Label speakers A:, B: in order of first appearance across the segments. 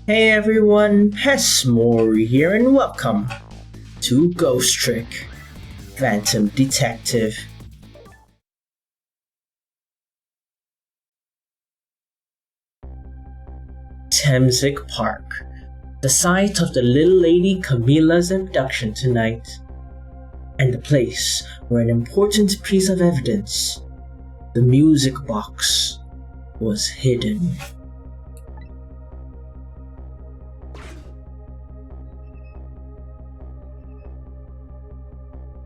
A: Hey everyone, Pesmori here and welcome to Ghost Trick Phantom Detective. Temsic Park, the site of the little lady Camilla's abduction tonight, and the place where an important piece of evidence, the music box, was hidden.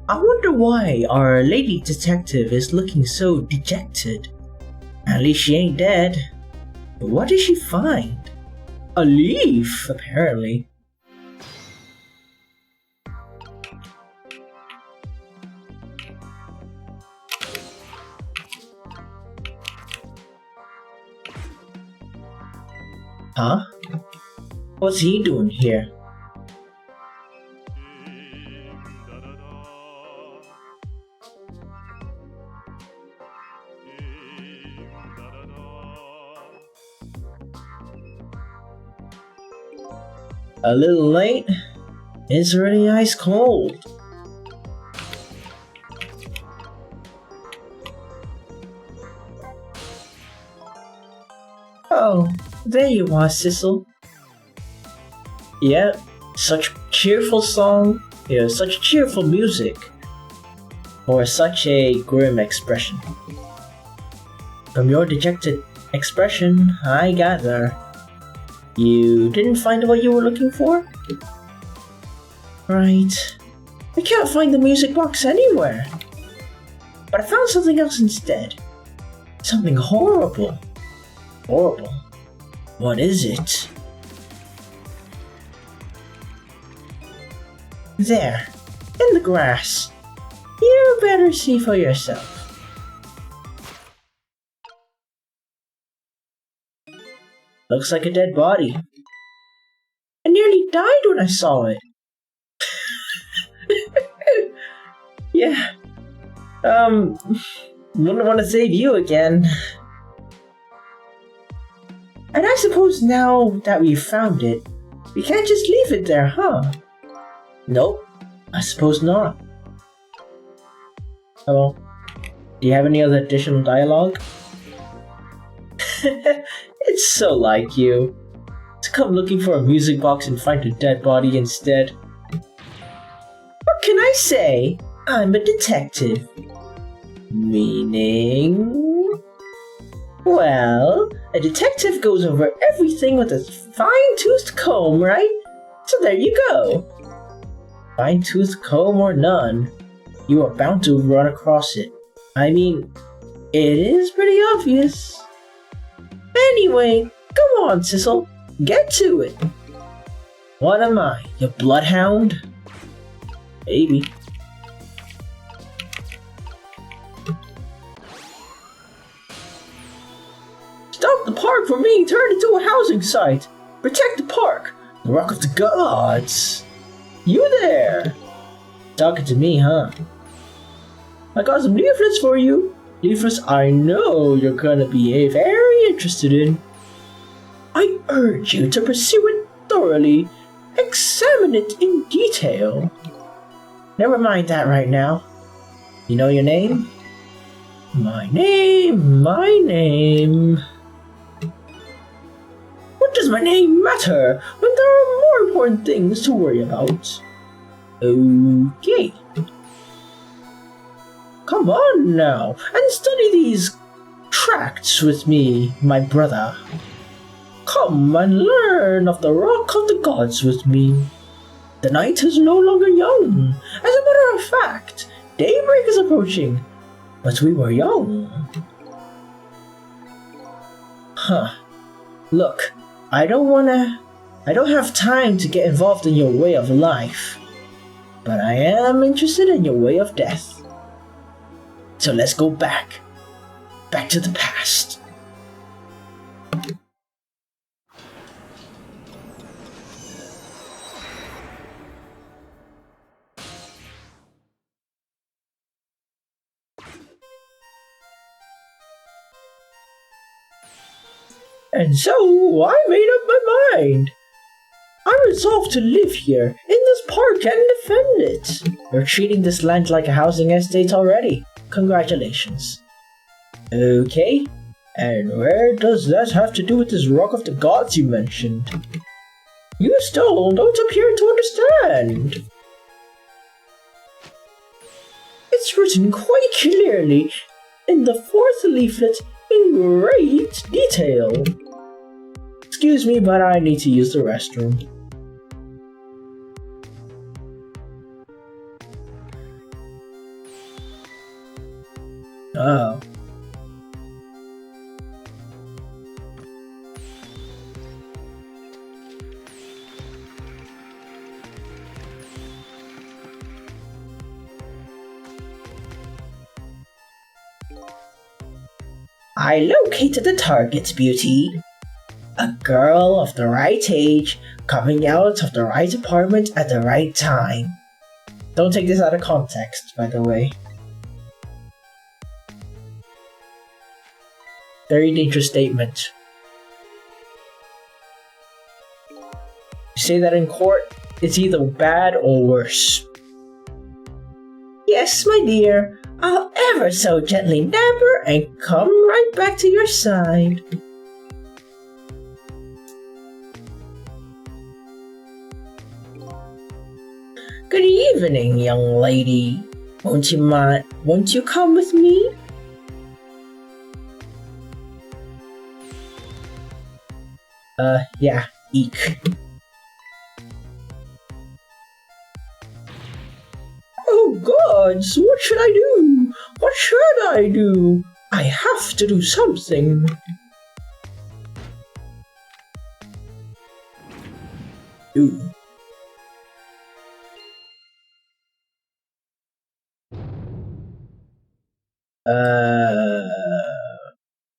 A: I wonder why our lady detective is looking so dejected. At least she ain't dead. But what did she find? A leaf, apparently. Huh? What's he doing here? A little late? It's already ice cold. Oh, there you are, Sissel. Yeah, such cheerful song, such cheerful music, or such a grim expression. From your dejected expression, I gather you didn't find what you were looking for? Right. I can't find the music box anywhere. But I found something else instead. Something horrible. Horrible? What is it? There, in the grass. You better see for yourself. Looks like a dead body. I nearly died when I saw it. Yeah. Wouldn't want to save you again. And I suppose now that we've found it, we can't just leave it there, huh? Nope, I suppose not. Hello. Do you have any other additional dialogue? It's so like you. To come looking for a music box and find a dead body instead. What can I say? I'm a detective. Meaning? Well, a detective goes over everything with a fine-toothed comb, right? So there you go. Fine-toothed comb or none, you are bound to run across it. I mean, it is pretty obvious. Anyway, come on, Sissel. Get to it. What am I, your bloodhound? Maybe. Stop the park from being turned into a housing site. Protect the park. The Rock of the Gods. You there? Talking to me, huh? I got some leaflets for you. Leaflets I know you're gonna be very interested in. I urge you to pursue it thoroughly. Examine it in detail. Never mind that right now. You know your name? My name. What does my name matter when there are more important things to worry about? Okay. Come on now, and study these tracts with me, my brother. Come and learn of the Rock of the Gods with me. The night is no longer young. As a matter of fact, daybreak is approaching. But we were young. Huh. Look, I don't have time to get involved in your way of life. But I am interested in your way of death. So let's go back to the past. And so I made up my mind. I resolve to live here, in this park, and defend it. You're treating this land like a housing estate already. Congratulations. Okay, and where does that have to do with this Rock of the Gods you mentioned? You still don't appear to understand. It's written quite clearly in the fourth leaflet in great detail. Excuse me, but I need to use the restroom. Oh. I located the target, Beauty. A girl of the right age, coming out of the right apartment at the right time. Don't take this out of context, by the way. Very dangerous statement. You say that in court, it's either bad or worse. Yes, my dear. I'll ever so gently nab her and come right back to your side. Good evening, young lady. Won't you come with me? Yeah, eek. Oh gods, what should I do? What should I do? I have to do something. Ooh.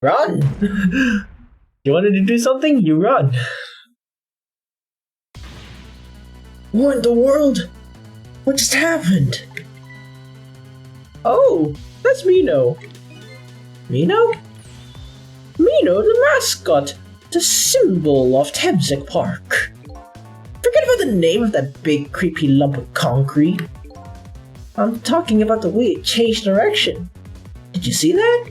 A: Run! You wanted to do something? You run. What in the world? What just happened? Oh, that's Mino. Mino? Mino, the mascot, the symbol of Temsek Park. Forget about the name of that big creepy lump of concrete. I'm talking about the way it changed direction. Did you see that?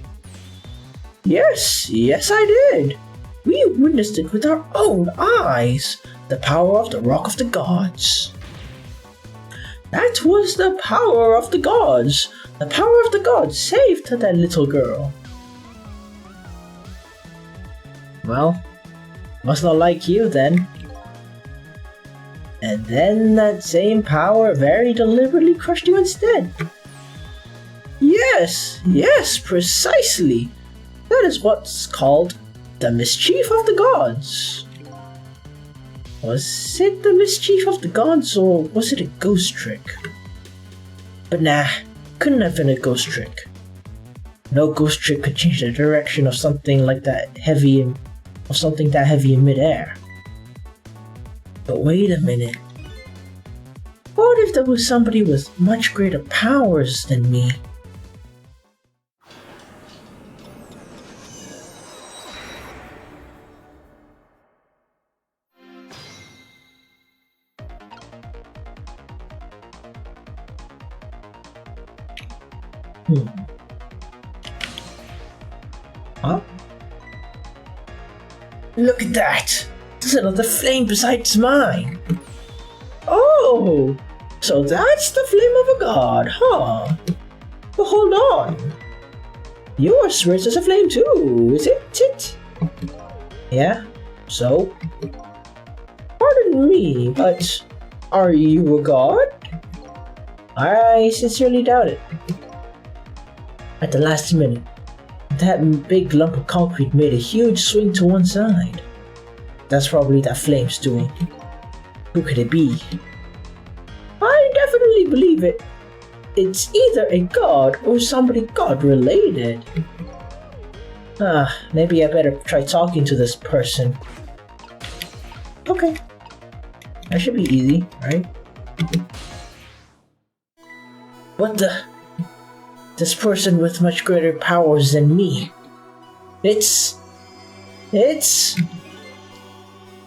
A: Yes, I did. We witnessed it with our own eyes. The power of the Rock of the Gods. That was the power of the gods. The power of the gods saved that little girl. Well, must not like you then. And then that same power very deliberately crushed you instead. Yes, precisely. That is what's called the mischief of the gods. Was it the mischief of the gods, or was it a ghost trick? But nah, couldn't have been a ghost trick. No ghost trick could change the direction of something like that heavy in midair. But wait a minute. What if there was somebody with much greater powers than me? Huh? Look at that! There's another flame besides mine! Oh! So that's the flame of a god, huh? But hold on! Yours swears as a flame too, is it? Yeah? So? Pardon me, but are you a god? I sincerely doubt it. At the last minute, that big lump of concrete made a huge swing to one side. That's probably that flame's doing. Who could it be? I definitely believe it. It's either a god or somebody god-related. Maybe I better try talking to this person. Okay. That should be easy, right? What the? This person with much greater powers than me. It's...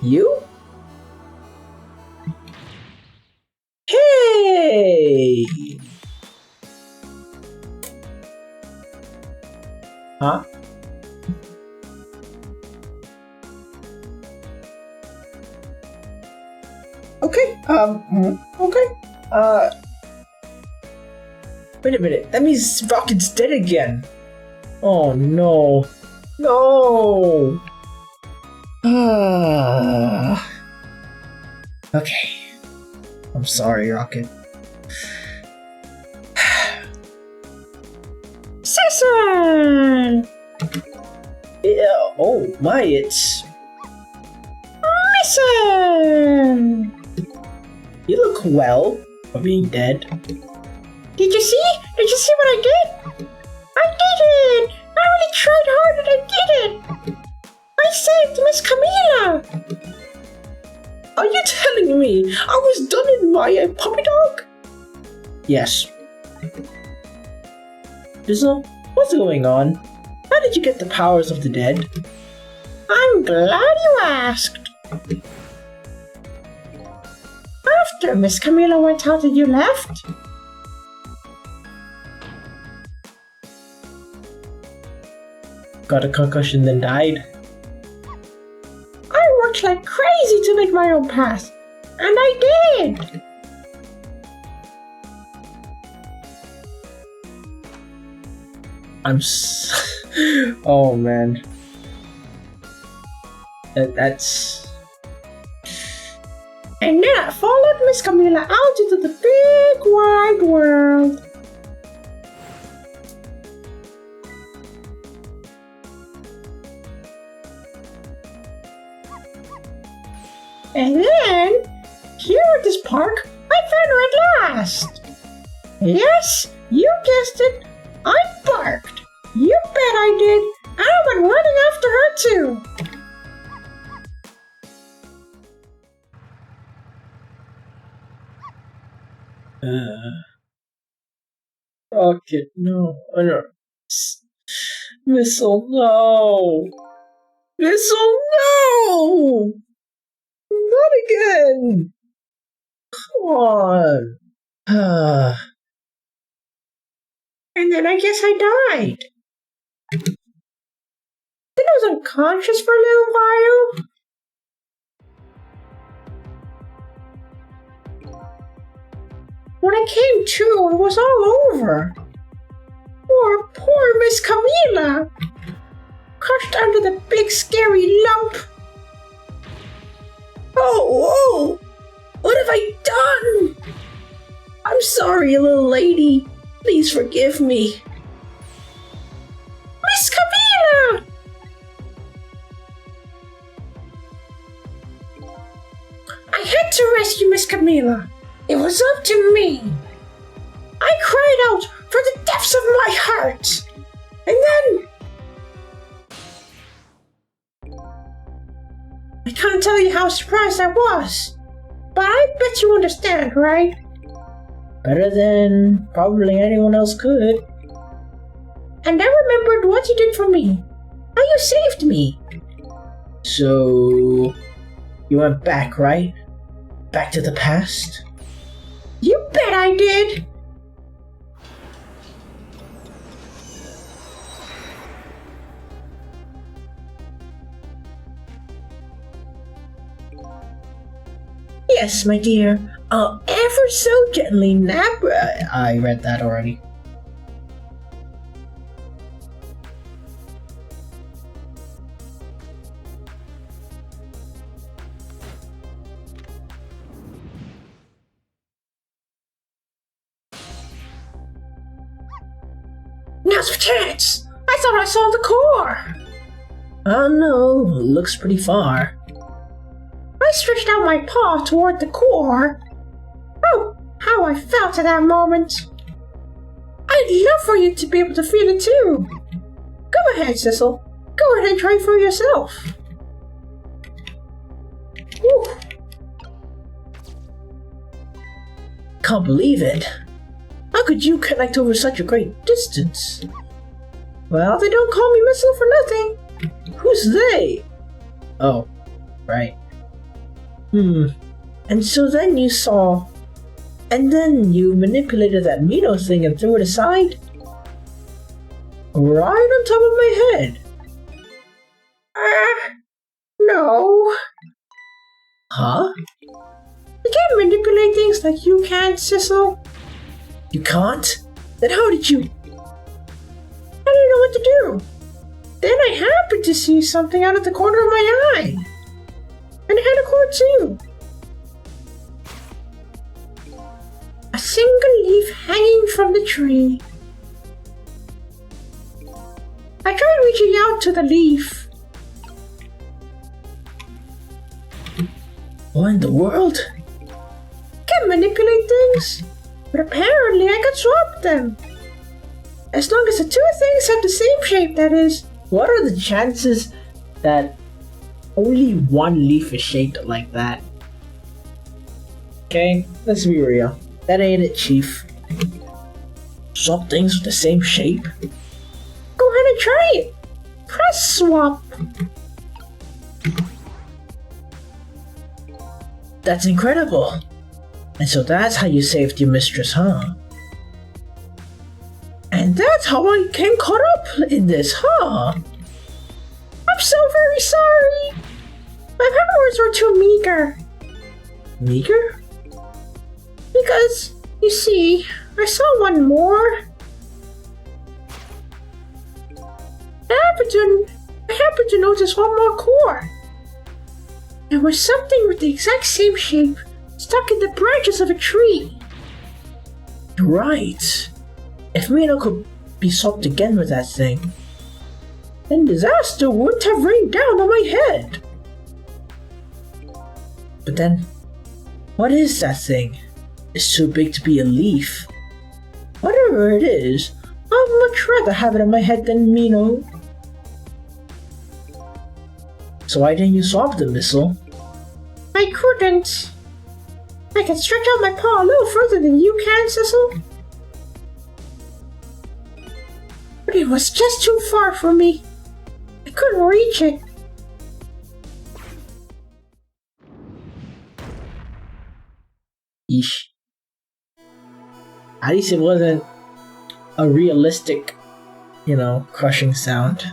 A: you? Hey. Huh? Okay, okay. Wait a minute, that means Rocket's dead again. Oh no. No! Okay. I'm sorry, Rocket.
B: Cecil!
A: Yeah, oh my, it's...
B: Listen!
A: You look well for being dead.
B: Did you see? Did you see what I did? I did it! I really tried hard and I did it! I saved Miss Camila!
A: Are you telling me I was done in my puppy dog? Yes. Fizzle, what's going on? How did you get the powers of the dead?
B: I'm glad you asked. After Miss Camila went out and you left,
A: Got a concussion then died?
B: I worked like crazy to make my own path, and I did!
A: Oh man. That's...
B: And then I followed Miss Camila out into the big wide world. And then, here at this park, I found her at last. Yes, you guessed it, I barked. You bet I did. I went running after her too.
A: Rocket, no. Oh, no. Missile, no. Missile, no! Not again! Come on.
B: And then I guess I died. Then I was unconscious for a little while. When I came to, it was all over. Poor Miss Camila. Crushed under the big scary lump.
A: Oh! What have I done? I'm sorry, little lady. Please forgive me.
B: Miss Camila! I had to rescue Miss Camila. It was up to me. I cried out from the depths of my heart. And then... I can't tell you how surprised I was. But I bet you understand, right?
A: Better than probably anyone else could.
B: And I remembered what you did for me. How you saved me.
A: So... you went back, right? Back to the past?
B: You bet I did.
A: Yes, my dear. I'll ever so gently nap. I read that already.
B: Now's the chance. I thought I saw the core.
A: Oh no, looks pretty far.
B: I stretched out my paw toward the core. Oh, how I felt at that moment. I'd love for you to be able to feel it too. Go ahead, Cecil. Go ahead and try for yourself. Whew.
A: Can't believe it. How could you connect over such a great distance?
B: Well, they don't call me Missile for nothing.
A: Who's they? Oh, right. And so then you saw And then you manipulated that Mino thing and threw it aside? Right on top of my head.
B: No.
A: Huh?
B: I can't manipulate things like you can, Sissel.
A: You can't? Then how did you...
B: I didn't know what to do. Then I happened to see something out of the corner of my eye. And it had a cord too. A single leaf hanging from the tree. I tried reaching out to the leaf.
A: What in the world?
B: I can manipulate things, but apparently I can swap them. As long as the two things have the same shape, that is.
A: What are the chances that only one leaf is shaped like that? Okay, let's be real. That ain't it, Chief. Swap things with the same shape?
B: Go ahead and try it. Press swap.
A: That's incredible. And so that's how you saved your mistress, huh? And that's how I came caught up in this, huh?
B: I'm so very sorry. My powers were too meager.
A: Meager?
B: Because, you see, I saw one more. I happened to notice one more core. There was something with the exact same shape stuck in the branches of a tree.
A: Right. If Mino could be swapped again with that thing, then disaster wouldn't have rained down on my head. But then, what is that thing? It's too big to be a leaf. Whatever it is, I'd much rather have it on my head than Mino. So why didn't you swap the missile?
B: I couldn't. I can stretch out my paw a little further than you can, Sissel. But it was just too far for me. I couldn't reach it.
A: Yeesh. At least it wasn't a realistic, crushing sound.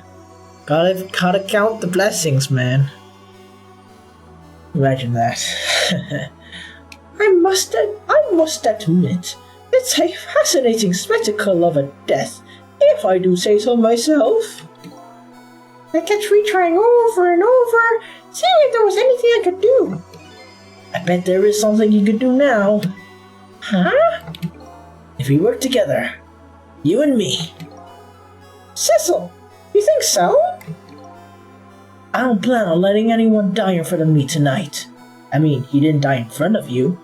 A: Gotta count the blessings, man. Imagine that. I must admit, it's a fascinating spectacle of a death, if I do say so myself.
B: I kept retrying over and over, seeing if there was anything I could do.
A: I bet there is something you could do now.
B: Huh?
A: If we work together, you and me.
B: Sissel, you think so?
A: I don't plan on letting anyone die in front of me tonight. I mean, he didn't die in front of you,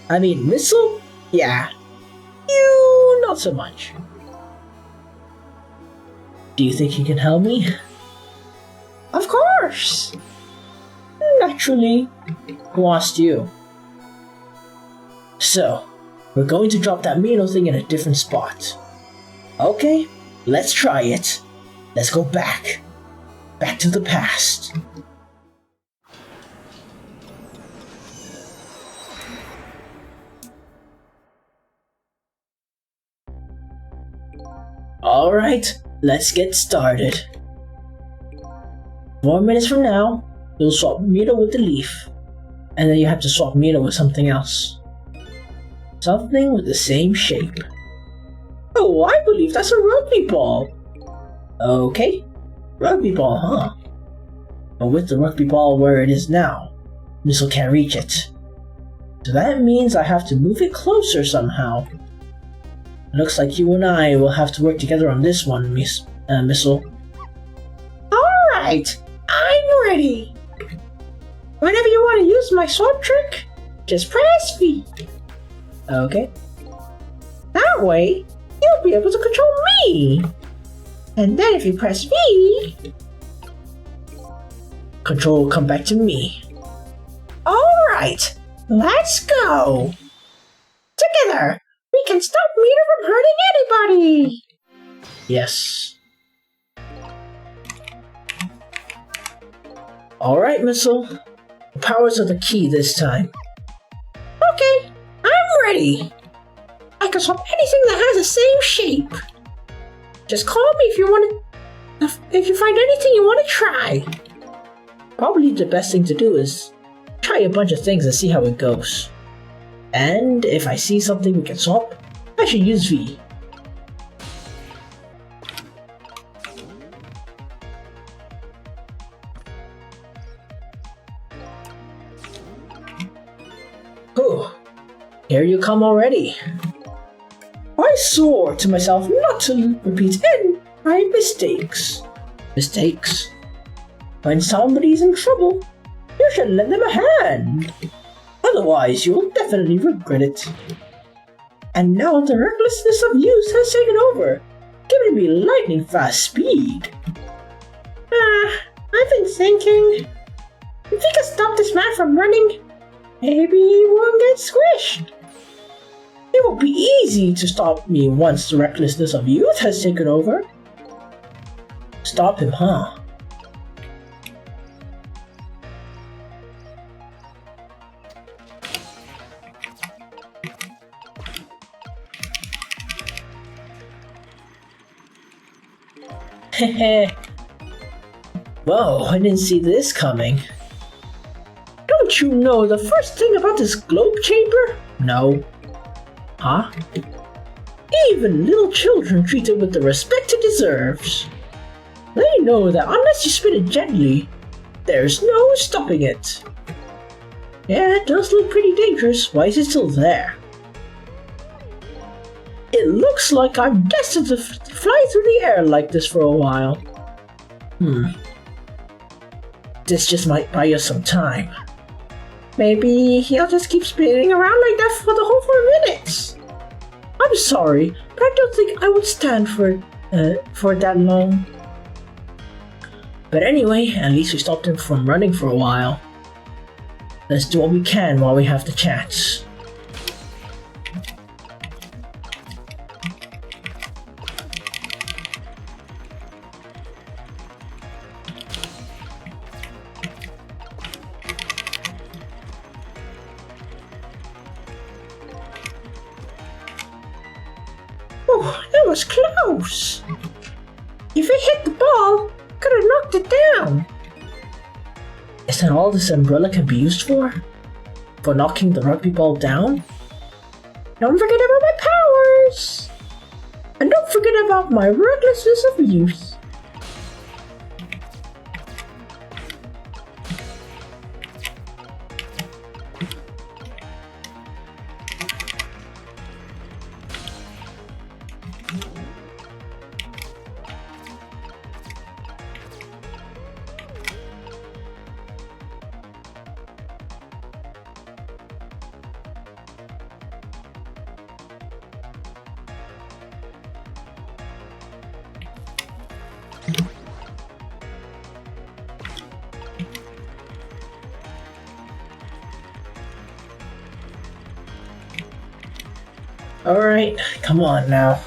A: I mean, Missile? Yeah. You, not so much. Do you think you can help me?
B: Of course.
A: Naturally. Who asked you? So, we're going to drop that Mino thing in a different spot. Okay, let's try it. Let's go back. Back to the past. Alright, let's get started. 4 minutes from now, you'll swap Mino with the leaf. And then you have to swap Mino with something else. Something with the same shape. Oh, I believe that's a rugby ball. Okay, rugby ball, huh? But with the rugby ball where it is now, Missile can't reach it. So that means I have to move it closer somehow. Looks like you and I will have to work together on this one, Missile.
B: Alright, I'm ready. Whenever you want to use my swap trick, just press V.
A: Okay.
B: That way, you'll be able to control me. And then if you press V,
A: control will come back to me.
B: Alright, let's go. Together, we can stop Mino from hurting anybody.
A: Yes. Alright, Missile. The powers are the key this time.
B: Okay, I'm ready. I can swap anything that has the same shape. Just call me if you find anything you want to try.
A: Probably the best thing to do is try a bunch of things and see how it goes. And if I see something we can swap, I should use V. Oh, here you come already. I swore to myself not to repeat any my mistakes. Mistakes? When somebody's in trouble, you should lend them a hand. Otherwise, you'll definitely regret it. And now the recklessness of youth has taken over, giving me lightning fast speed.
B: I've been thinking, if we can stop this man from running, maybe he won't get squished.
A: It will be easy to stop me once the recklessness of youth has taken over. Stop him, huh? Heh. Whoa, I didn't see this coming. Don't you know the first thing about this globe chamber? No. Huh? Even little children treat it with the respect it deserves. They know that unless you spin it gently, there's no stopping it. Yeah, it does look pretty dangerous. Why is it still there? It looks like I'm destined to fly through the air like this for a while. This just might buy us some time.
B: Maybe he'll just keep spinning around like that for the whole 4 minutes.
A: I'm sorry, but I don't think I would stand for that long. But anyway, at least we stopped him from running for a while. Let's do what we can while we have the chance.
B: Oh, that was close. If it hit the ball, could have knocked it down.
A: Is that all this umbrella can be used for? For knocking the rugby ball down?
B: Don't forget about my powers.
A: And don't forget about my recklessness of youth. Alright, come on now.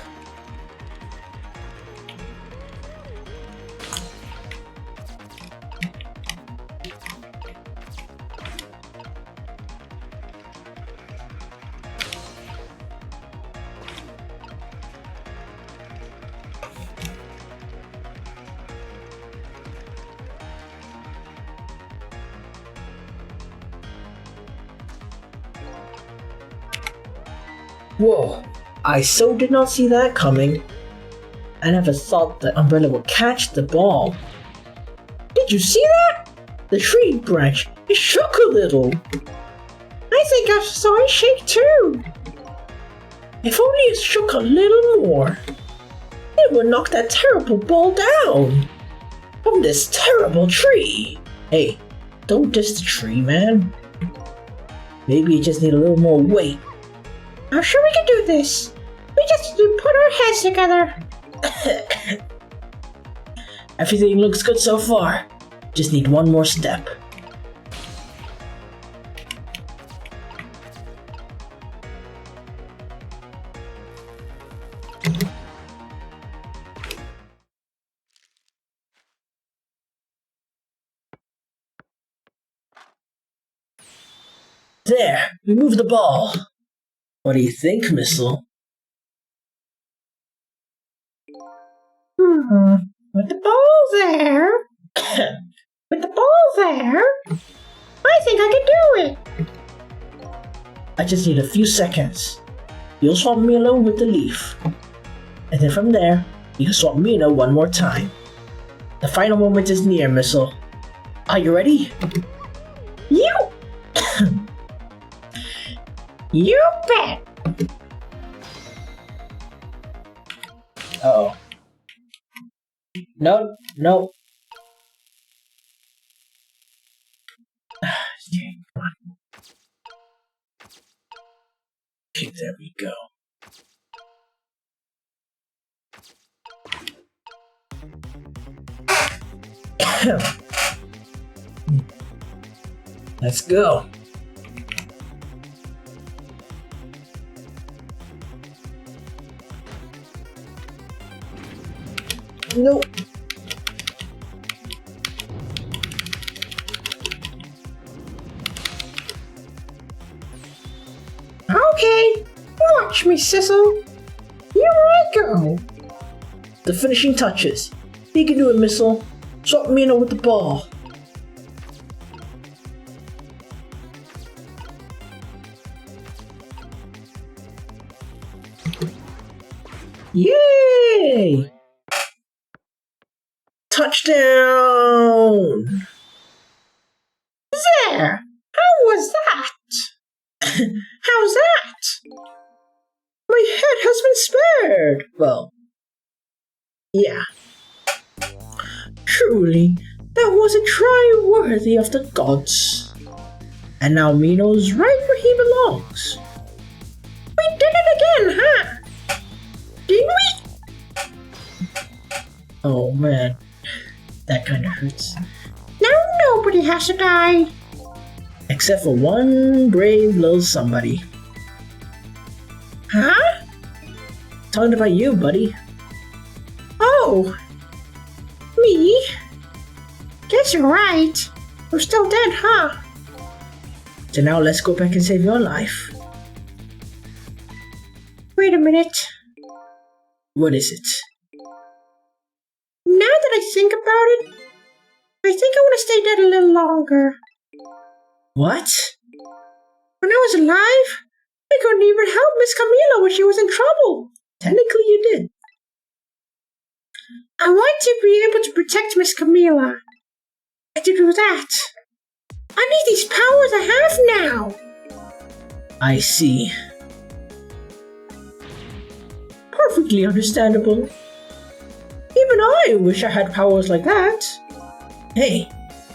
A: Whoa, I so did not see that coming. I never thought the umbrella would catch the ball. Did you see that? The tree branch, it shook a little.
B: I think I saw it shake too.
A: If only it shook a little more, it would knock that terrible ball down from this terrible tree. Hey, don't diss the tree, man. Maybe you just need a little more weight.
B: I'm sure we can do this. We just need to put our heads together.
A: Everything looks good so far. Just need one more step. There, remove the ball. What do you think, Missile?
B: With the ball there, with the ball there, I think I can do it.
A: I just need a few seconds. You'll swap Milo with the leaf. And then from there, you can swap Milo one more time. The final moment is near, Missile. Are you ready?
B: You! You bet!
A: Uh-oh. No, no. Okay, come on. Okay, there we go. Let's go. Nope.
B: Okay, watch me, Sissel. Here I go.
A: The finishing touches. You can do it, Missile. Swap Mina with the ball. Yay! Touchdown!
B: There! How was that? How's that?
A: My head has been spared! Well, yeah. Truly, that was a try worthy of the gods. And now Mino's right where he belongs.
B: We did it again, huh? Didn't we?
A: Oh man, that kinda hurts.
B: Now nobody has to die.
A: Except for one brave little somebody.
B: Huh?
A: Talking about you, buddy.
B: Oh. Me? Guess you're right. We're still dead, huh?
A: So now let's go back and save your life.
B: Wait a minute.
A: What is it?
B: Now that I think about it, I think I want to stay dead a little longer.
A: What?
B: When I was alive, I couldn't even help Miss Camila when she was in trouble.
A: Technically you did.
B: I want to be able to protect Miss Camila. And to do that, I need these powers I have now.
A: I see. Perfectly understandable. Even I wish I had powers like that. Hey,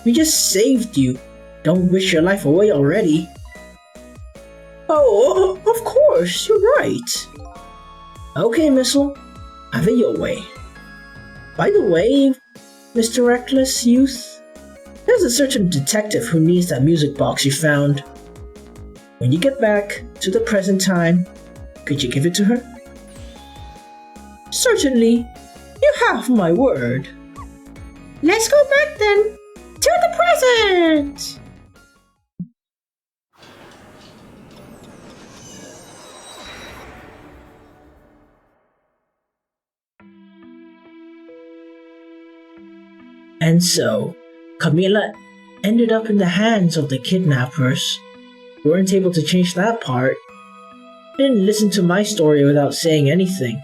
A: we just saved you. Don't wish your life away already. Oh, of course, you're right. Okay, Missile, have it your way. By the way, Mr. Reckless Youth, there's a certain detective who needs that music box you found. When you get back to the present time, could you give it to her? Certainly, you have my word.
B: Let's go back then to the present.
A: And so, Camila ended up in the hands of the kidnappers. Weren't able to change that part. Didn't listen to my story without saying anything.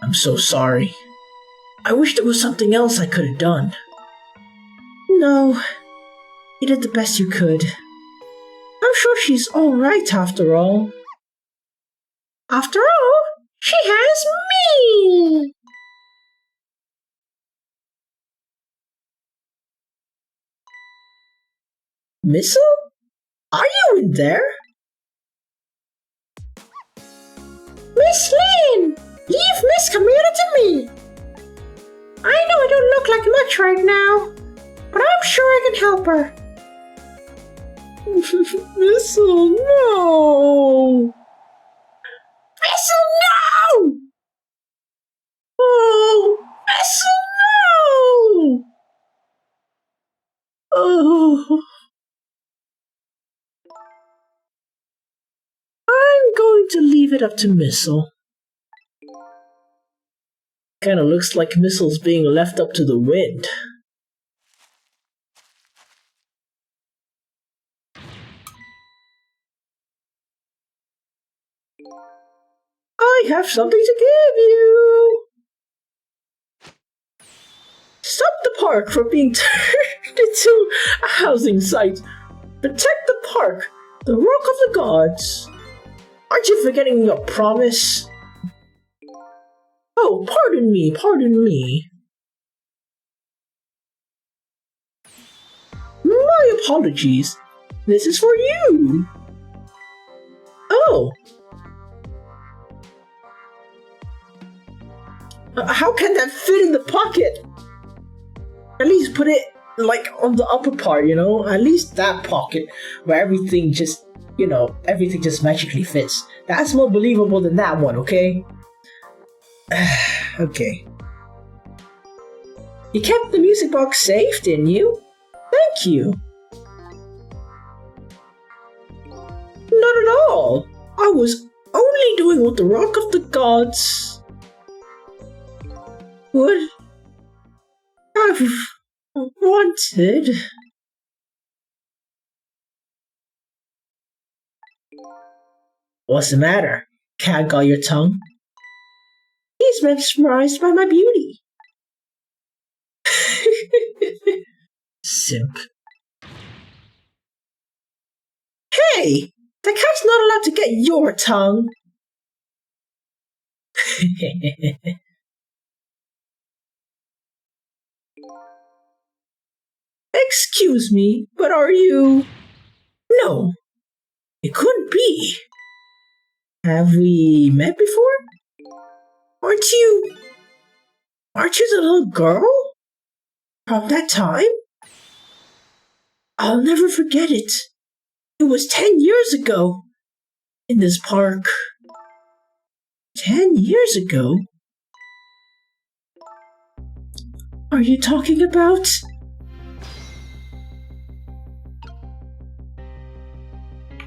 A: I'm so sorry. I wish there was something else I could have done. No, you did the best you could. I'm sure she's alright after all.
B: After all, she has me.
A: Missile? Are you in there?
B: Miss Lynn, leave Miss Camila to me. I know I don't look like much right now, but I'm sure I can help her.
A: Missile, no!
B: Missile, no!
A: Oh, Missile, no! Oh. leave it up to Missile. Kinda looks like Missile's being left up to the wind. I have something to give you! Stop the park from being turned into a housing site. Protect the park, the Rock of the Gods. Aren't you forgetting your promise? Oh, pardon me, pardon me. My apologies. This is for you. Oh. How can that fit in the pocket? At least put it, like, on the upper part, you know? At least that pocket where everything just, you know, everything just magically fits. That's more believable than that one, okay? Okay. You kept the music box safe, didn't you? Thank you. Not at all. I was only doing what the Rock of the Gods would have wanted. What's the matter? Cat got your tongue? He's mesmerized by my beauty. Simp. Hey! The cat's not allowed to get your tongue! Excuse me, but are you... No, it couldn't be. Have we met before? Aren't you the little girl? From that time? I'll never forget it. It was 10 years ago. In this park. 10 years ago? Are you talking about...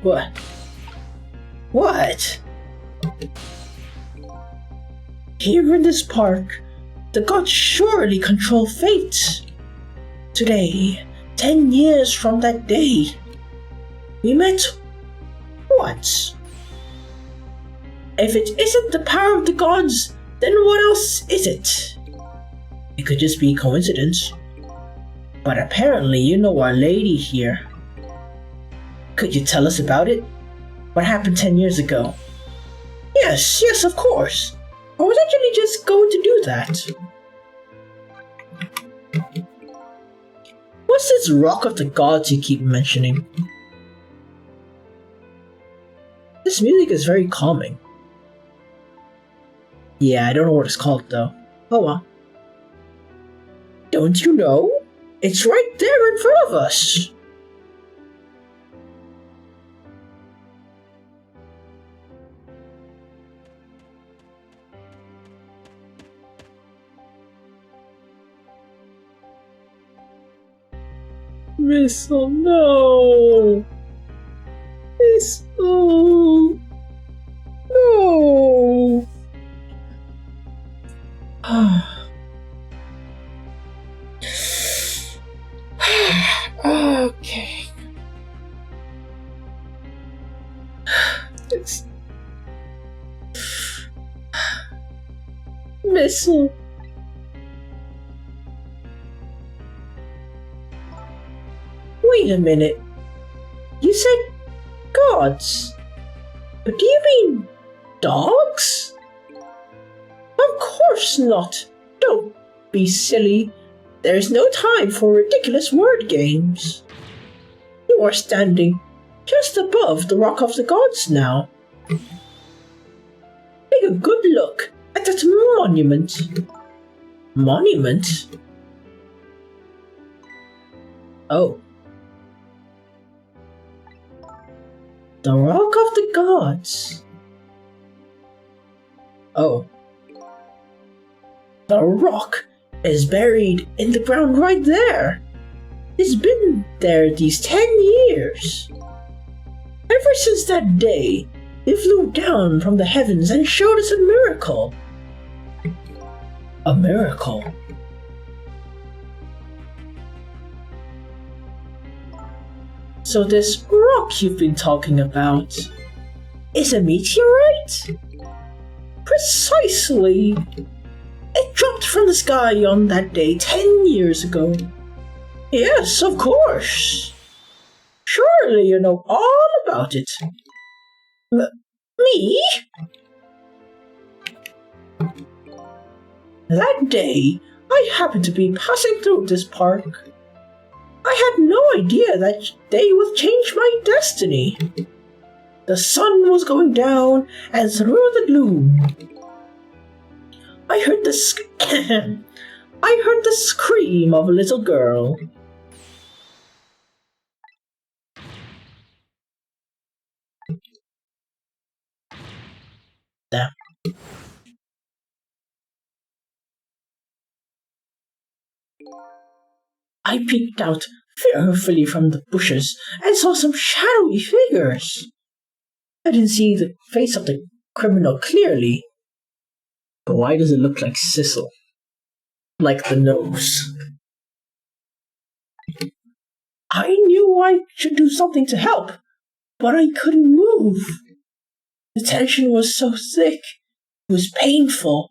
A: What? What? Here in this park, the gods surely control fate. Today, 10 years from that day, we met once. If it isn't the power of the gods, then what else is it? It could just be coincidence. But apparently you know our lady here. Could you tell us about it? What happened 10 years ago? Yes, of course. I was actually just going to do that. What's this Rock of the Gods you keep mentioning? This music is very calming. Yeah, I don't know what it's called though. Oh well. Don't you know? It's right there in front of us. Missile, no! Missile! No! Okay. It's... Missile. Wait a minute. You said gods. But do you mean dogs? Of course not. Don't be silly. There's no time for ridiculous word games. You are standing just above the Rock of the Gods now. Take a good look at that monument. Monument? Oh. The Rock of the Gods. Oh. The rock is buried in the ground right there. It's been there these 10 years. Ever since that day, It flew down from the heavens and showed us a miracle. A miracle? So this rock you've been talking about is a meteorite? Precisely. It dropped from the sky on that day 10 years ago. Yes, of course. Surely you know all about it. Me? That day, I happened to be passing through this park. I had no idea that day would change my destiny. The sun was going down, and through the gloom, I heard the scream of a little girl. Damn. I peeked out fearfully from the bushes and saw some shadowy figures. I didn't see the face of the criminal clearly. But why does it look like Sissel? Like the nose. I knew I should do something to help, but I couldn't move. The tension was so thick, it was painful.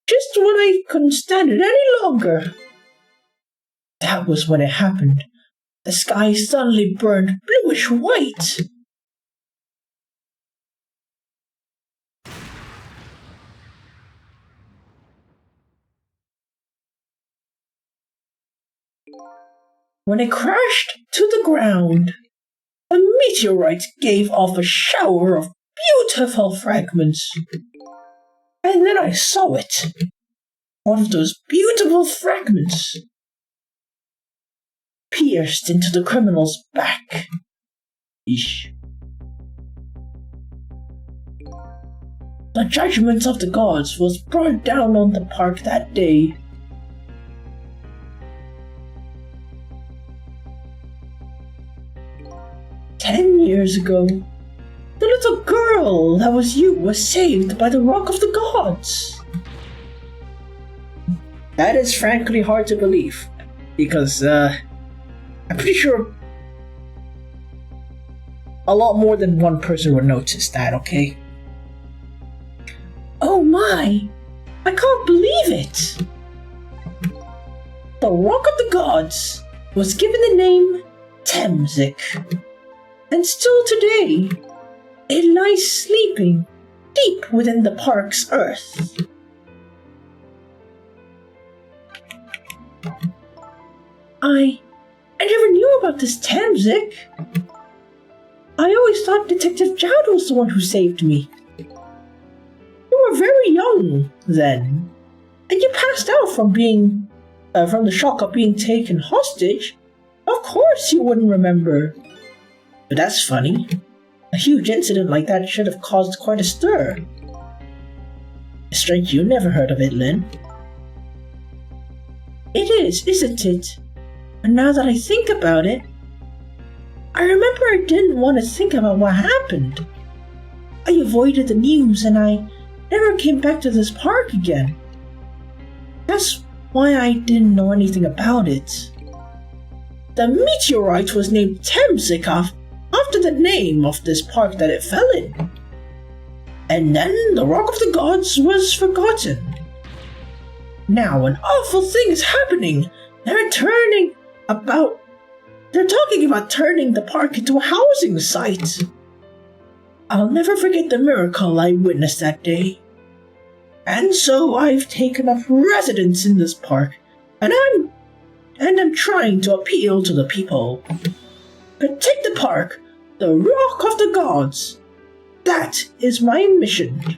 A: Just when I couldn't stand it any longer. That was when it happened. The sky suddenly burned bluish white. When it crashed to the ground, a meteorite gave off a shower of beautiful fragments. And then I saw it. One of those beautiful fragments pierced into the criminal's back. Eesh. The judgment of the gods was brought down on the park that day. "10 years ago, the little girl that was you was saved by the Rock of the Gods." That is frankly hard to believe, because I'm pretty sure a lot more than one person would notice that, okay? Oh my! I can't believe it! The Rock of the Gods was given the name Temzik. And still today, it lies sleeping deep within the park's earth. I never knew about this Temzik. I always thought Detective Jowd was the one who saved me. You were very young then, and you passed out from the shock of being taken hostage. Of course you wouldn't remember. But that's funny. A huge incident like that should have caused quite a stir. It's strange you never heard of it, Lynn. It is, isn't it? And now that I think about it, I remember I didn't want to think about what happened. I avoided the news and I never came back to this park again. That's why I didn't know anything about it. The meteorite was named Temzik after the name of this park that it fell in. And then the Rock of the Gods was forgotten. Now an awful thing is happening. They're talking about turning the park into a housing site. I'll never forget the miracle I witnessed that day. And so I've taken up residence in this park, and I'm trying to appeal to the people. Protect the park, the Rock of the Gods. That is my mission.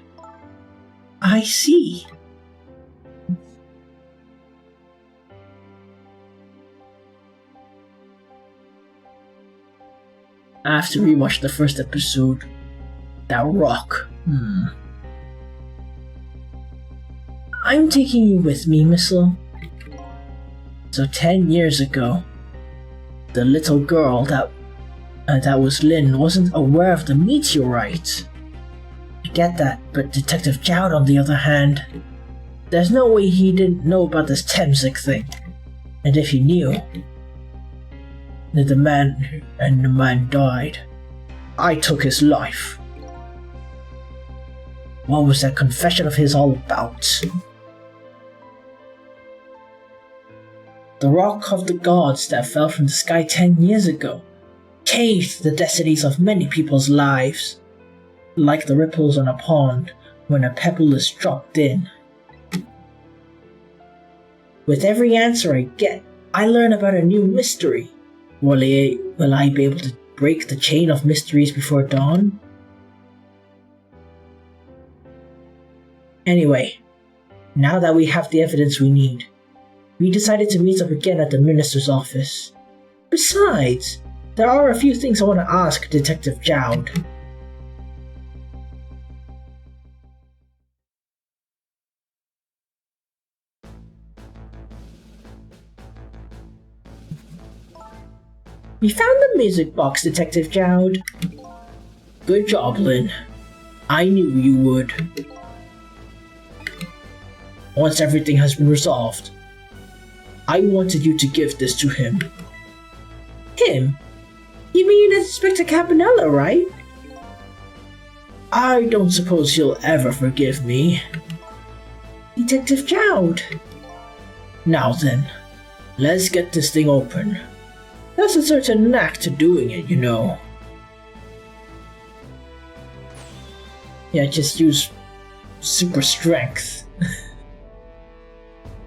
A: I see. I have to rewatch the first episode. That rock. I'm taking you with me, Missile. So 10 years ago, the little girl that was Lynn wasn't aware of the meteorite. get that, but Detective Jowd, on the other hand, there's no way he didn't know about this Temsik thing. And if he knew that the man died, I took his life. What was that confession of his all about? The rock of the gods that fell from the sky 10 years ago changed the destinies of many people's lives, like the ripples on a pond when a pebble is dropped in. With every answer I get, I learn about a new mystery. Will I be able to break the chain of mysteries before dawn? Anyway, now that we have the evidence we need, we decided to meet up again at the minister's office. Besides, there are a few things I want to ask Detective Jowd. We found the music box, Detective Jowd. Good job, Lynn. I knew you would. Once everything has been resolved, I wanted you to give this to him. Him? You mean Inspector Campanella, right? I don't suppose he'll ever forgive me. Detective Jowd. Now then, let's get this thing open. There's a certain knack to doing it, you know. Yeah, just use super strength.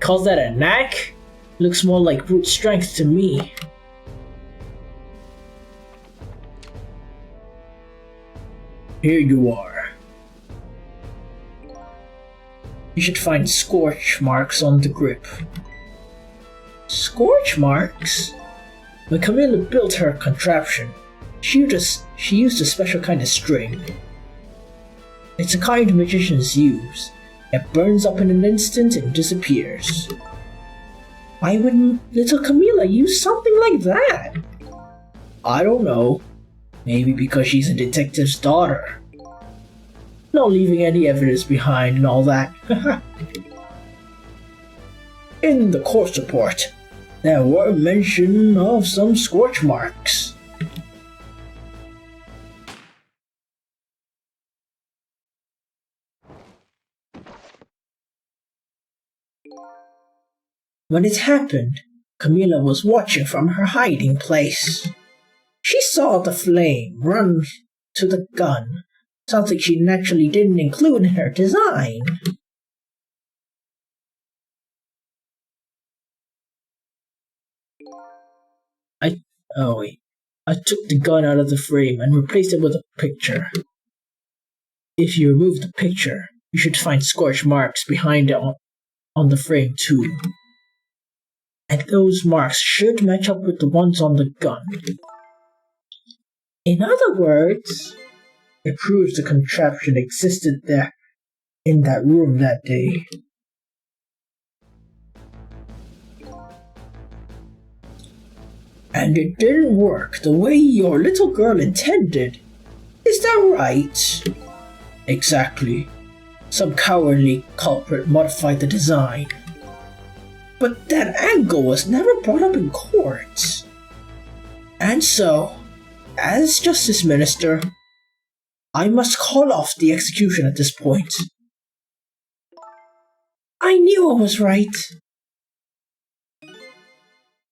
A: Calls that a knack? Looks more like brute strength to me. Here you are. You should find scorch marks on the grip. Scorch marks? When Camilla built her contraption, she used a special kind of string. It's a kind magicians use. It burns up in an instant and disappears. Why would little Camilla use something like that? I don't know. Maybe because she's a detective's daughter. Not leaving any evidence behind and all that. In the course report, there were mention of some scorch marks. When it happened, Camilla was watching from her hiding place. She saw the flame run to the gun, something she naturally didn't include in her design. I took the gun out of the frame and replaced it with a picture. If you remove the picture, you should find scorch marks behind it on the frame too. And those marks should match up with the ones on the gun. In other words, it proves the contraption existed there in that room that day. And it didn't work the way your little girl intended. Is that right? Exactly. Some cowardly culprit modified the design. But that angle was never brought up in court. And so, as Justice Minister, I must call off the execution at this point. I knew I was right.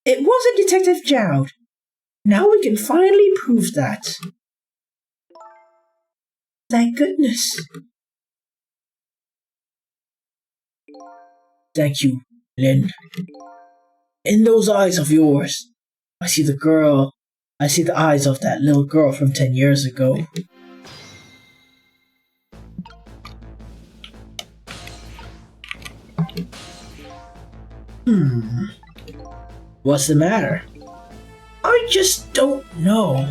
A: It wasn't Detective Jowd. Now we can finally prove that. Thank goodness. Thank you, Lynn. In those eyes of yours, I see the eyes of that little girl from 10 years ago. What's the matter? I just don't know.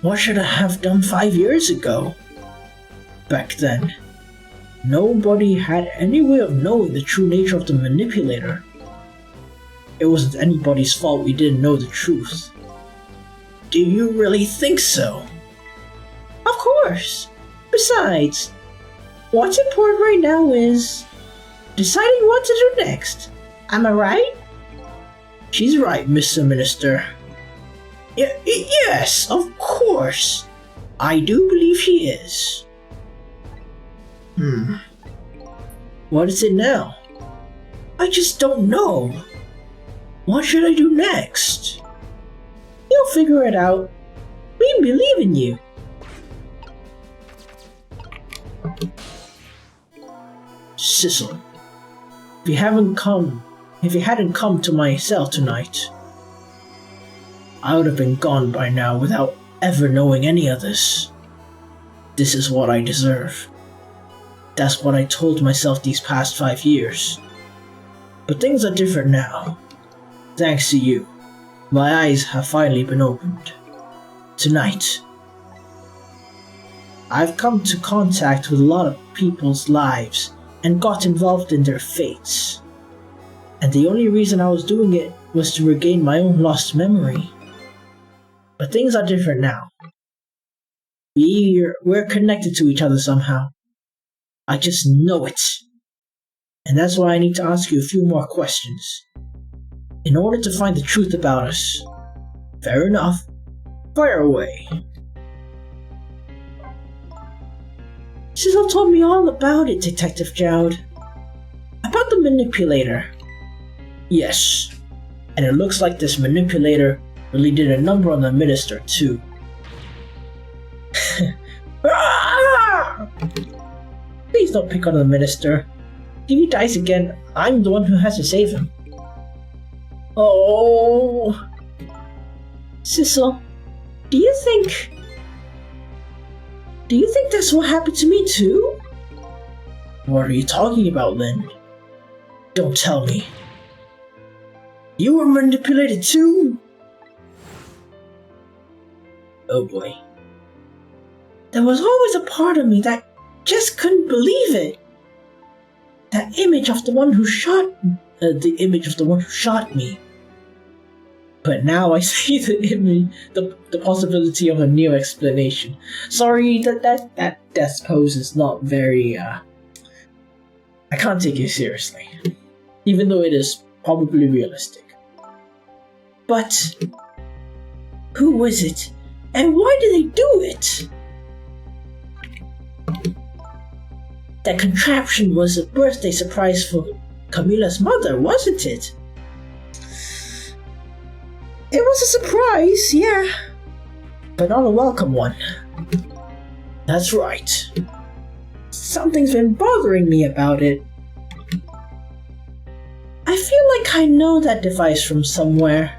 A: What should I have done 5 years ago? Back then, nobody had any way of knowing the true nature of the manipulator. It wasn't anybody's fault we didn't know the truth. Do you really think so? Of course! Besides, what's important right now is deciding what to do next. Am I right? She's right, Mr. Minister. Yes, of course. I do believe she is. What is it now? I just don't know. What should I do next? You'll figure it out. We believe in you. Sissel, if you hadn't come to my cell tonight, I would have been gone by now without ever knowing any of this. This is what I deserve. That's what I told myself these past 5 years. But things are different now. Thanks to you, my eyes have finally been opened. Tonight, I've come to contact with a lot of people's lives and got involved in their fates. And the only reason I was doing it was to regain my own lost memory. But things are different now. We're connected to each other somehow. I just know it. And that's why I need to ask you a few more questions. In order to find the truth about us. Fair enough. Fire away. Sissel told me all about it, Detective Jowd. About the manipulator. Yes. And it looks like this manipulator really did a number on the minister, too. Please don't pick on the minister. If he dies again, I'm the one who has to save him. Oh. Sissel, do you think that's what happened to me too? What are you talking about, Lynn? Don't tell me. You were manipulated too? Oh boy. There was always a part of me that just couldn't believe it. That image of the one who shot me. But now I see the possibility of a new explanation. Sorry, that death pose is not very, I can't take it seriously. Even though it is probably realistic. But, who was it? And why did they do it? That contraption was a birthday surprise for Camilla's mother, wasn't it? It was a surprise, yeah. But not a welcome one. That's right. Something's been bothering me about it. I feel like I know that device from somewhere.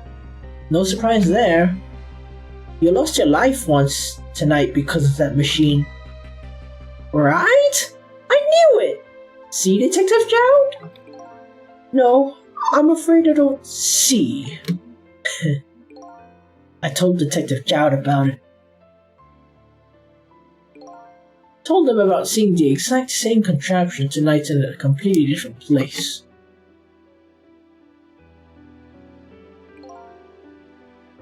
A: No surprise there. You lost your life once tonight because of that machine. Right? I knew it! See, Detective Jowd? No, I'm afraid I don't see. I told Detective Jowd about it. Told him about seeing the exact same contraption tonight in a completely different place.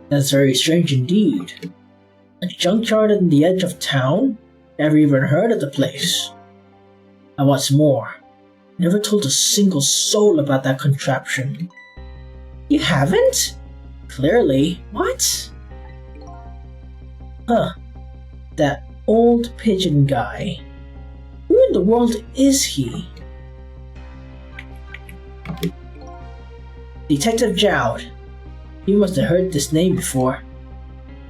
A: That's very strange indeed. A junkyard on the edge of town? Never even heard of the place. And what's more, never told a single soul about that contraption. You haven't? Clearly. What? Huh. That old pigeon guy. Who in the world is he? Detective Jowd. You must have heard this name before.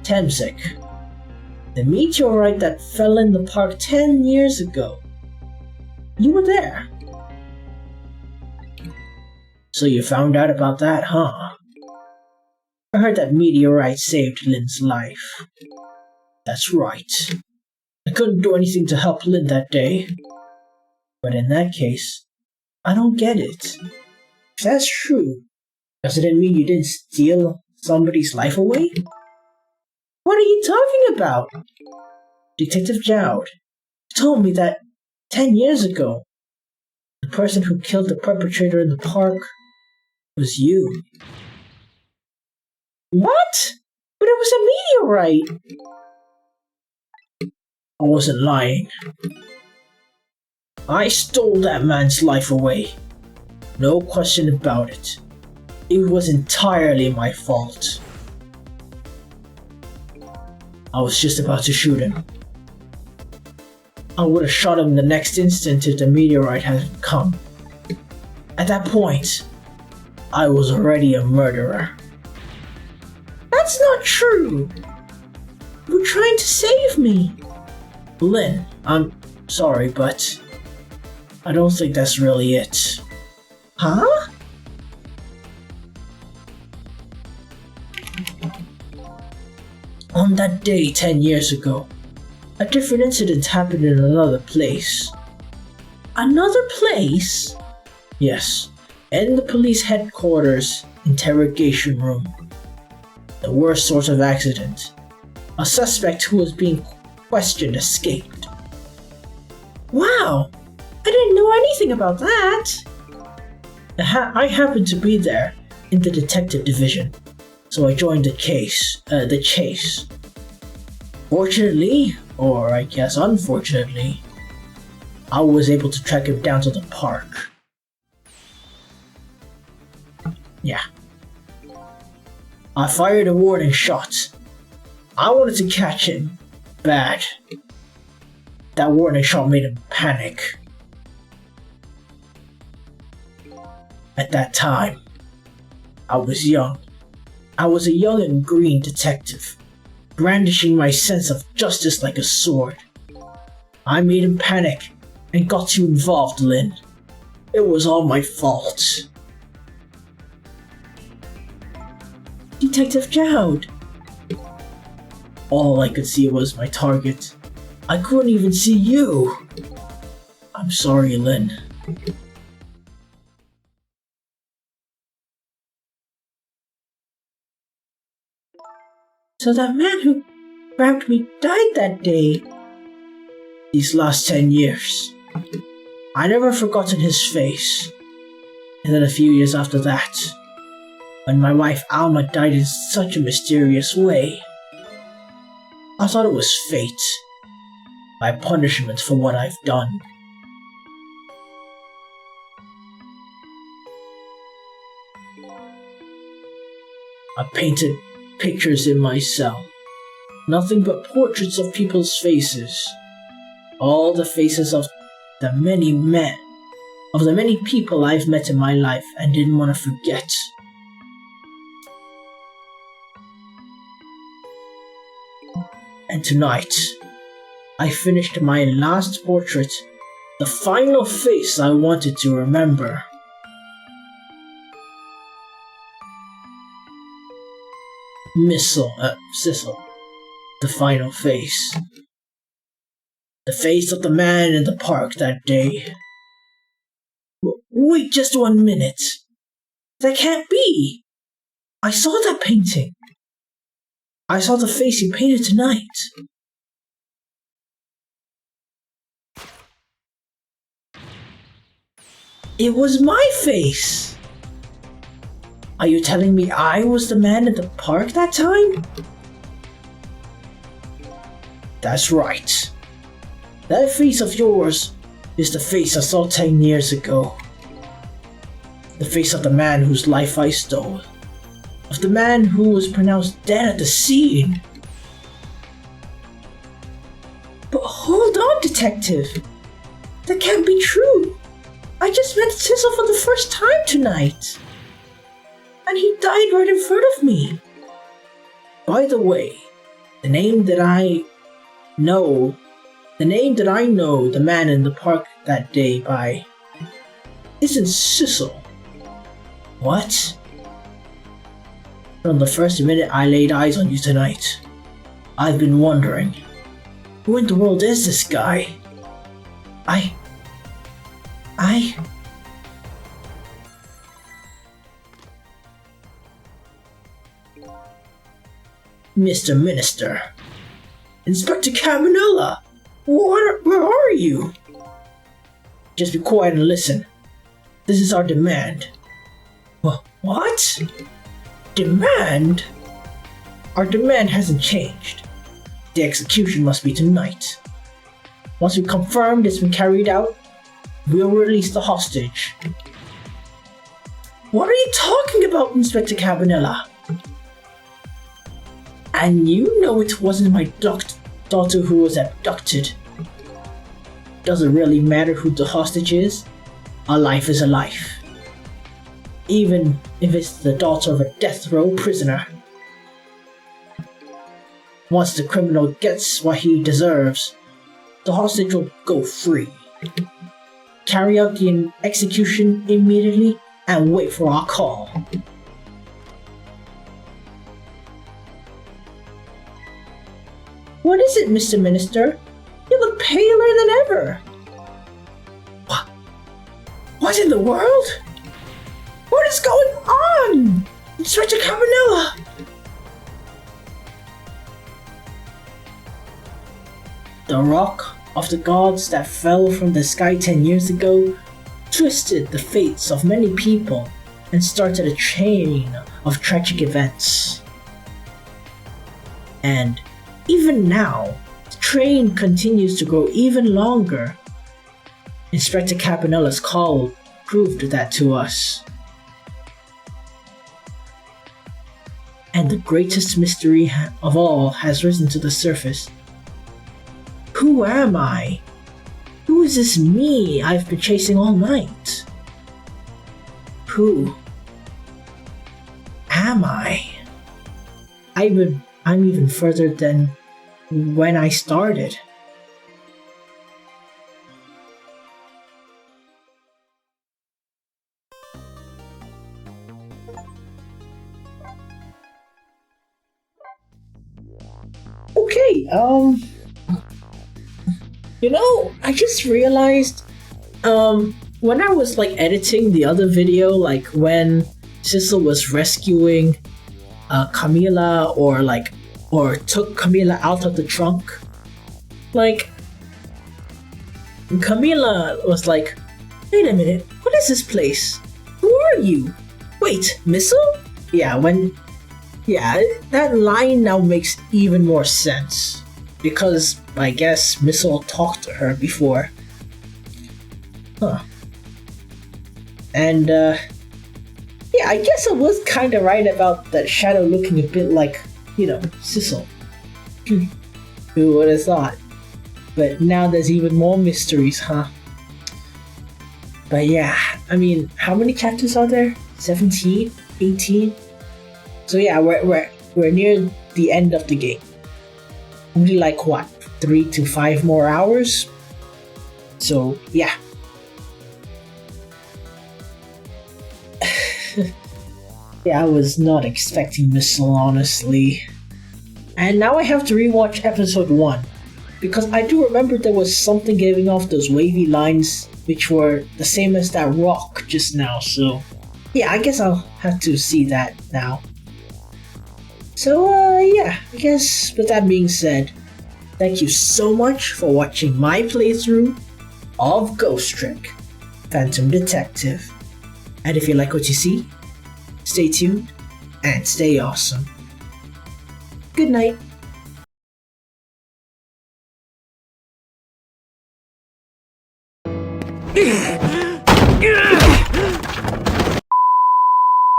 A: Temsek. The meteorite that fell in the park 10 years ago. You were there. So you found out about that, huh? I heard that meteorite saved Lynn's life. That's right. I couldn't do anything to help Lynn that day. But in that case, I don't get it. If that's true, does it mean you didn't steal somebody's life away? What are you talking about? Detective Jowd told me that 10 years ago, the person who killed the perpetrator in the park was you. What? But it was a meteorite! I wasn't lying. I stole that man's life away. No question about it. It was entirely my fault. I was just about to shoot him. I would have shot him the next instant if the meteorite hadn't come. At that point, I was already a murderer.
B: That's not true! You were trying to save me!
A: Lynn, I'm sorry, but I don't think that's really it.
B: Huh?
A: On that day 10 years ago, a different incident happened in another place.
B: Another place?
A: Yes, in the police headquarters interrogation room. The worst sort of accident. A suspect who was being questioned escaped.
B: Wow! I didn't know anything about that!
A: I happened to be there in the detective division, so I joined the chase. Fortunately, or I guess unfortunately, I was able to track him down to the park. Yeah. I fired a warning shot. I wanted to catch him bad. That warning shot made him panic. At that time, I was young. I was a young and green detective, brandishing my sense of justice like a sword. I made him panic and got too involved, Lynn. It was all my fault.
B: Detective Jowd.
A: All I could see was my target. I couldn't even see you. I'm sorry, Lynn.
B: So that man who grabbed me died that day.
A: These last 10 years. I never forgotten his face. And then a few years after that, when my wife Alma died in such a mysterious way, I thought it was fate. My punishment for what I've done. I painted pictures in my cell. Nothing but portraits of people's faces. All the faces of the many people I've met in my life and didn't want to forget. And tonight, I finished my last portrait, the final face I wanted to remember. Sissel, the final face. The face of the man in the park that day. Wait just 1 minute. That can't be! I saw that painting. I saw the face you painted tonight. It was my face! Are you telling me I was the man in the park that time? That's right. That face of yours is the face I saw 10 years ago. The face of the man whose life I stole. Of the man who was pronounced dead at the scene.
B: But hold on, detective. That can't be true. I just met Sissel for the first time tonight. And he died right in front of me.
A: By the way, the name that I know the man in the park that day by isn't Sissel. What? From the first minute I laid eyes on you tonight, I've been wondering, who in the world is this guy? Mr. Minister. Inspector Cabanella! Where are you? Just be quiet and listen. This is our demand. What? Demand? Our demand hasn't changed. The execution must be tonight. Once we confirm it's been carried out, we'll release the hostage. What are you talking about, Inspector Cabanela? And you know it wasn't my daughter who was abducted. Doesn't really matter who the hostage is. A life is a life. Even if it's the daughter of a death row prisoner. Once the criminal gets what he deserves, the hostage will go free. Carry out the execution immediately and wait for our call. What is it, Mr. Minister? You look paler than ever. What in the world? What is going on? Inspector Cabanela! The rock of the gods that fell from the sky 10 years ago twisted the fates of many people and started a chain of tragic events. And even now, the train continues to grow even longer. Inspector Cabanela's call proved that to us. And the greatest mystery of all has risen to the surface. Who am I? Who is this me I've been chasing all night? Who am I? I'm even further than when I started. Okay, you know, I just realized, when I was like editing the other video, like when Cecil was rescuing Camila or took Camila out of the trunk, like Camila was like, wait a minute, what is this place? Who are you? Wait, Missile? Yeah, that line now makes even more sense. Because I guess Missile talked to her before. Huh. And yeah, I guess I was kinda right about that shadow looking a bit like, Cecil. Who would have thought? But now there's even more mysteries, huh? But yeah, I mean, how many chapters are there? 17? 18? So yeah, we're near the end of the game. Only like what, 3 to 5 more hours? So yeah. Yeah, I was not expecting Missile, honestly. And now I have to rewatch episode 1. Because I do remember there was something giving off those wavy lines which were the same as that rock just now, so yeah, I guess I'll have to see that now. So yeah, I guess with that being said, thank you so much for watching my playthrough of Ghost Trick, Phantom Detective. And if you like what you see, stay tuned and stay awesome. Good night.